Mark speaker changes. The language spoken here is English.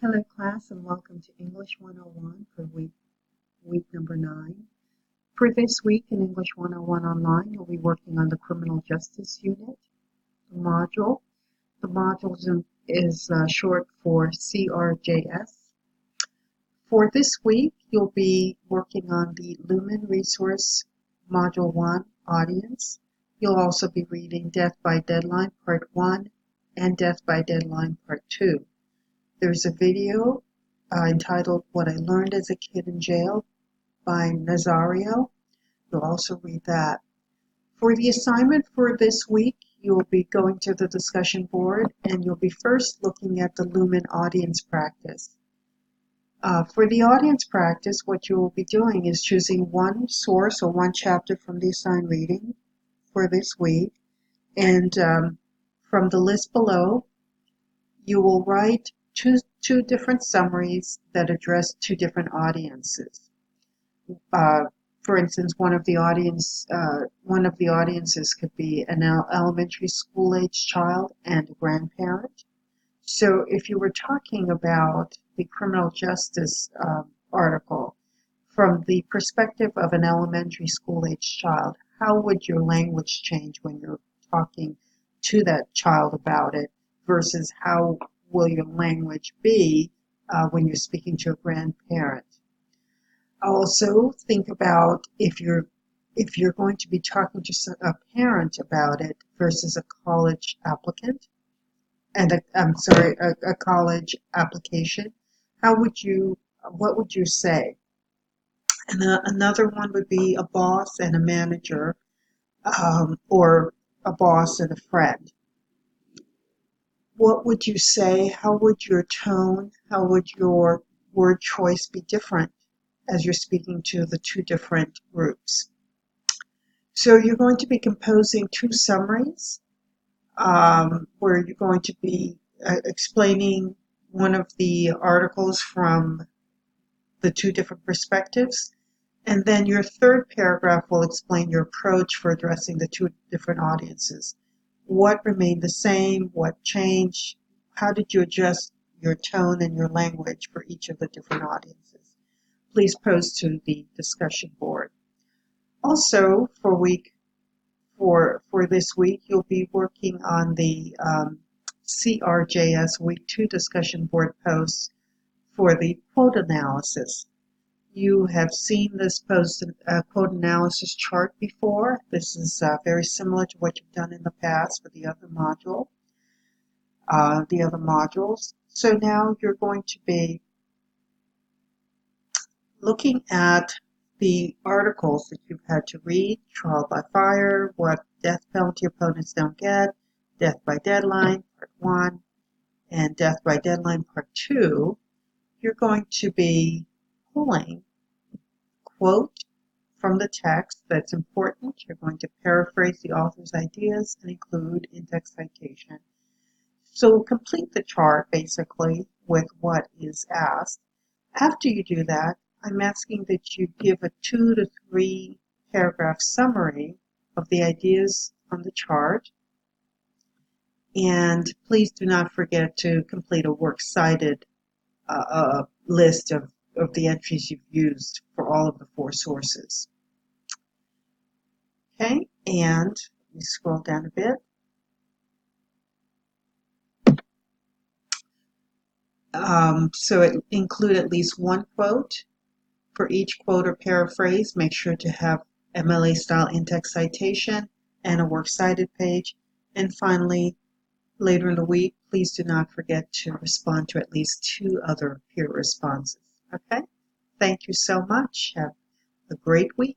Speaker 1: Hello class and welcome to English 101 for week number 9. For this week in English 101 Online, you'll be working on the Criminal Justice Unit, the module. The module is short for CRJS. For this week, you'll be working on the Lumen Resource Module 1 Audience. You'll also be reading Death by Deadline Part 1 and Death by Deadline Part 2. There's a video entitled What I Learned as a Kid in Jail by Nazario. You'll also read that. For the assignment for this week, you'll be going to the discussion board and you'll be first looking at the Lumen audience practice. For the audience practice, what you will be doing is choosing one source or one chapter from the assigned reading for this week. And from the list below, you will write two different summaries that address two different audiences. For instance, one of the audiences could be an elementary school age child and a grandparent. So if you were talking about the criminal justice article from the perspective of an elementary school age child, how would your language change when you're talking to that child about it versus how will your language be when you're speaking to a grandparent? Also, think about if you're going to be talking to a parent about it versus a college applicant, and a college application. What would you say? And another one would be a boss and a manager, or a boss and a friend. What would you say? How would your tone, how would your word choice be different as you're speaking to the two different groups? So you're going to be composing two summaries where you're going to be explaining one of the articles from the two different perspectives. And then your third paragraph will explain your approach for addressing the two different audiences. What remained the same? What changed? How did you adjust your tone and your language for each of the different audiences? Please post to the discussion board. Also, for this week, you'll be working on the CRJS Week 2 discussion board posts for the quote analysis. You have seen this quote analysis chart before. This is very similar to what you've done in the past for the other modules. So now you're going to be looking at the articles that you've had to read: Trial by Fire, What Death Penalty Opponents Don't Get, Death by Deadline, Part 1, and Death by Deadline, Part 2. You're going to be pulling quote from the text that's important. You're going to paraphrase the author's ideas and include in-text citation. So complete the chart basically with what is asked. After you do that, I'm asking that you give a 2 to 3 paragraph summary of the ideas on the chart. And please do not forget to complete a works cited list of the entries you've used for all of the 4 sources. Okay, and let me scroll down a bit. So include at least one quote. For each quote or paraphrase, make sure to have MLA style in-text citation and a works cited page. And finally, later in the week, please do not forget to respond to at least 2 other peer responses. Okay? Thank you so much. Have a great week.